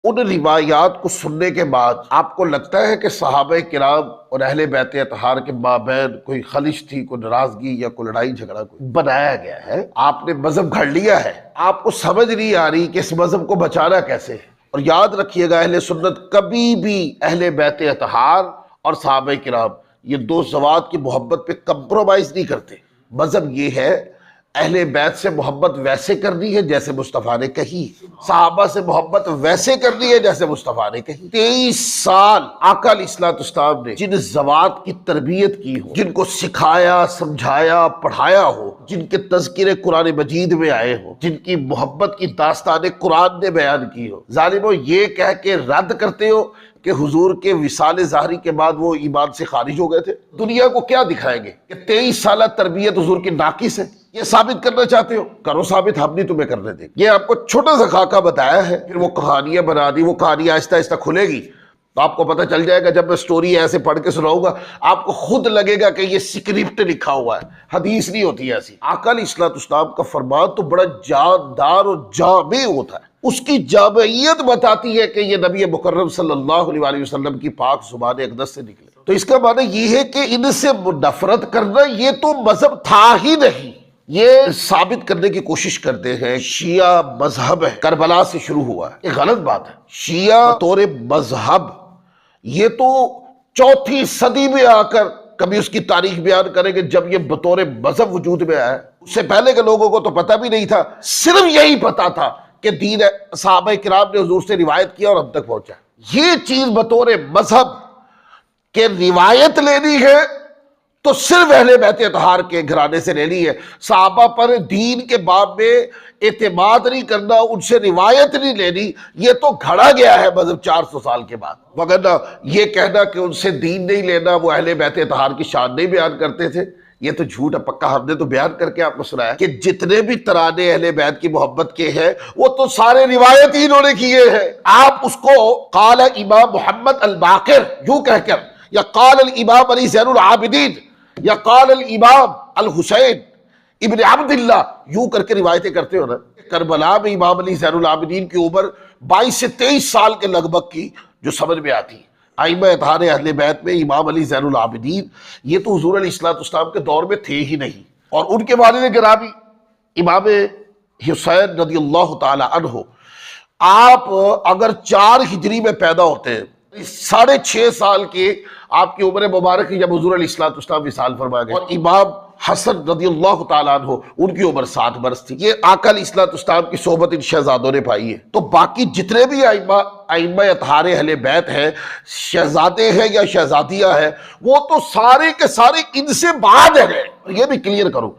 ان روایات کو سننے کے بعد آپ کو لگتا ہے کہ صحابہ کرام اور اہل بیت اطہار کے مابین کوئی خلش تھی، کوئی ناراضگی یا کوئی لڑائی جھگڑا کوئی بنایا گیا ہے؟ آپ نے مذہب گھڑ لیا ہے، آپ کو سمجھ نہیں آ رہی کہ اس مذہب کو بچانا کیسے ہے۔ اور یاد رکھیے گا، اہل سنت کبھی بھی اہل بیت اطہار اور صحابہ کرام یہ دو ذوات کی محبت پہ کمپرومائز نہیں کرتے۔ مذہب یہ ہے اہل بیت سے محبت ویسے کرنی ہے جیسے مصطفیٰ نے کہی، صحابہ سے محبت ویسے کرنی ہے جیسے مصطفیٰ نے کہی۔ 23 سال آقا علیہ الصلوۃ والسلام نے جن ذوات کی تربیت کی ہو، جن کو سکھایا، سمجھایا، پڑھایا ہو، جن کے تذکرے قرآن مجید میں آئے ہو، جن کی محبت کی داستانیں قرآن نے بیان کی ہو، ظالمو یہ کہہ کے رد کرتے ہو کہ حضور کے وصال ظاہری کے بعد وہ ایمان سے خارج ہو گئے تھے۔ دنیا کو کیا دکھائیں گے کہ 23 سالہ تربیت حضور کی ناقص ہے؟ یہ ثابت کرنا چاہتے ہو، کرو ثابت، ہم نہیں تمہیں کرنے دیں۔ یہ آپ کو چھوٹا سا خاکہ بتایا ہے، پھر وہ کہانیاں بنا دی، وہ کہانی آہستہ آہستہ کھلے گی تو آپ کو پتہ چل جائے گا۔ جب میں سٹوری ایسے پڑھ کے سناؤں گا آپ کو خود لگے گا کہ یہ سکرپٹ لکھا ہوا ہے، حدیث نہیں ہوتی ایسی۔ آقا علیہ الصلوۃ والسلام کا فرمان تو بڑا جاندار اور جامع ہوتا ہے، اس کی جامعیت بتاتی ہے کہ یہ نبی مکرم صلی اللہ علیہ وآلہ وسلم کی پاک زبان اقدس سے نکلے۔ تو اس کا معنی یہ ہے کہ ان سے نفرت کرنا یہ تو مذہب تھا ہی نہیں۔ یہ ثابت کرنے کی کوشش کرتے ہیں شیعہ مذہب ہے، کربلا سے شروع ہوا ہے، یہ غلط بات ہے۔ شیعہ بطور مذہب یہ تو 4 صدی میں آ کر کبھی اس کی تاریخ بیان کریں گے جب یہ بطور مذہب وجود میں آیا۔ اس سے پہلے کے لوگوں کو تو پتہ بھی نہیں تھا، صرف یہی پتہ تھا کہ دین صحابہ کرام نے حضور سے روایت کیا اور ہم تک پہنچا۔ یہ چیز بطور مذہب کہ روایت لینی ہے تو صرف اہل بیت اطہار کے گھرانے سے لینی ہے، صحابہ پر دین کے باب میں اعتماد نہیں کرنا، ان سے روایت نہیں لینی، یہ تو گھڑا گیا ہے مذہب 400 سال کے بعد۔ وگرنہ یہ کہنا کہ ان سے دین نہیں لینا، وہ اہل بیت اطہار کی شان نہیں بیان کرتے تھے، یہ تو جھوٹ ہے پکا۔ ہم نے تو بیان کر کے آپ کو سنایا کہ جتنے بھی ترانے اہل بیت کی محبت کے ہیں وہ تو سارے روایت ہی انہوں نے کیے ہیں۔ آپ اس کو قال امام محمد الباقر یوں کہہ کر، یا قال الامام علی زین العابدین، یا قال الامام الحسین ابن عبداللہ یوں کر کے روایتیں کرتے ہو نا۔ کربلا میں امام علی زین العابدین کی عمر 22 سے 23 سال کے لگ بھگ کی جو سمجھ میں آتی ہے۔ ائمہ اطہار اہل بیت میں امام علی زین العابدین یہ تو حضور علیہ الصلوۃ والسلام کے دور میں تھے ہی نہیں، اور ان کے والد گرامی امام حسین رضی اللہ تعالی عنہ، آپ اگر 4 ہجری میں پیدا ہوتے ہیں، 6.5 سال کے آپ کی عمر مبارک ہے جب حضور علیہ الصلوۃ والسلام وصال فرما گئے، اور امام حسن رضی اللہ تعالیٰ عنہ ان کی عمر 7 برس تھی۔ یہ آقا علیہ الصلوۃ والسلام کی صحبت ان شہزادوں نے پائی ہے۔ تو باقی جتنے بھی ائمہ اطہار اہل بیت ہیں، شہزادے ہیں یا شہزادیاں ہیں، وہ تو سارے کے سارے ان سے بعد ہیں۔ یہ بھی کلیئر کرو،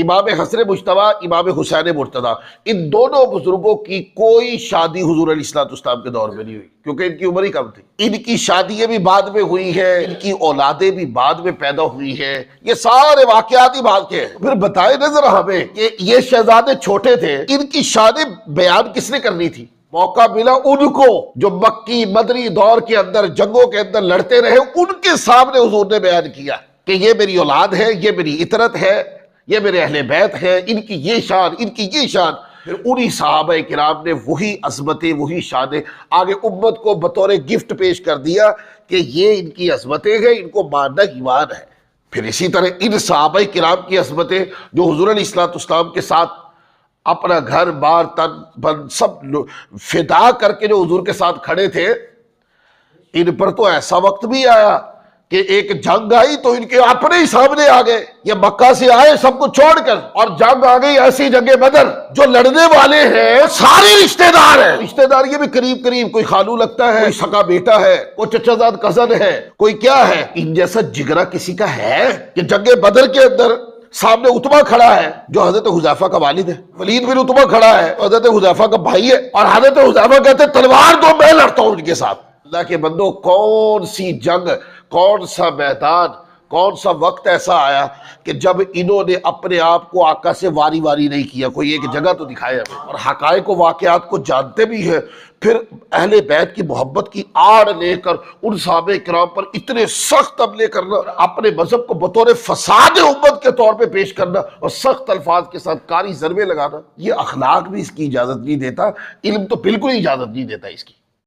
امام حسن مجتبیٰ، امام حسین مرتضیٰ، ان دونوں بزرگوں کی کوئی شادی حضور علیہ الصلوۃ والسلام کے دور میں نہیں ہوئی، کیونکہ ان کی عمر ہی کم تھی۔ ان کی شادیاں بھی بعد میں ہوئی ہیں، ان کی اولادیں بھی بعد میں پیدا ہوئی ہیں، یہ سارے واقعات ہی بعد کے ہیں۔ پھر بتائے نا ذرا ہمیں کہ یہ شہزادے چھوٹے تھے، ان کی شادی بیان کس نے کرنی تھی؟ موقع ملا ان کو جو مکی مدنی دور کے اندر جنگوں کے اندر لڑتے رہے، ان کے سامنے حضور نے بیان کیا کہ یہ میری اولاد ہے، یہ میری اطرت ہے، یہ میرے اہل بیت ہے، ان کی یہ شان، ان کی یہ شان۔ پھر انہی صحابہ کرام نے وہی عظمتیں، وہی شانیں آگے امت کو بطور گفٹ پیش کر دیا کہ یہ ان کی عظمتیں ہیں، ان کو ماننا ایمان ہے۔ پھر اسی طرح ان صحابہ کرام کی عظمتیں جو حضور علیہ الصلوۃ والسلام کے ساتھ اپنا گھر بار تن بن سب فدا کر کے جو حضور کے ساتھ کھڑے تھے، ان پر تو ایسا وقت بھی آیا کہ ایک جنگ آئی تو ان کے اپنے ہی سامنے آ گئے، یہ مکہ سے آئے سب کو چھوڑ کر، اور جنگ آ گئی ایسی جنگ بدر، جو لڑنے والے ہیں سارے رشتہ دار ہیں۔ رشتہ دار یہ بھی قریب قریب، کوئی خالو لگتا ہے، کوئی سگا بیٹا ہے، کوئی چچا زاد کزن ہے، کوئی کیا ہے۔ ان جیسا جگرا کسی کا ہے کہ جنگ بدر کے اندر سامنے اتبا کھڑا ہے جو حضرت حذیفہ کا والد ہے، ولید بن اتبا کھڑا ہے حضرت حذیفہ کا بھائی ہے، اور حضرت حذیفہ کہتے ہیں تلوار دو میں لڑتا ہوں ان کے ساتھ۔ اللہ کے بندو، کون سی جنگ، کون سا میدان، کون سا وقت ایسا آیا کہ جب انہوں نے اپنے آپ کو آقا سے واری واری نہیں کیا؟ کوئی ایک جگہ تو دکھائے ہمیں، اور حقائق و واقعات کو جانتے بھی ہیں۔ پھر اہل بیت کی محبت کی آڑ لے کر ان صحابہ کرام پر اتنے سخت حملے کرنا، اپنے مذہب کو بطور فساد امت کے طور پہ پیش کرنا، اور سخت الفاظ کے ساتھ کاری ضربے لگانا، یہ اخلاق بھی اس کی اجازت نہیں دیتا، علم تو بالکل اجازت نہیں دیتا اس کی۔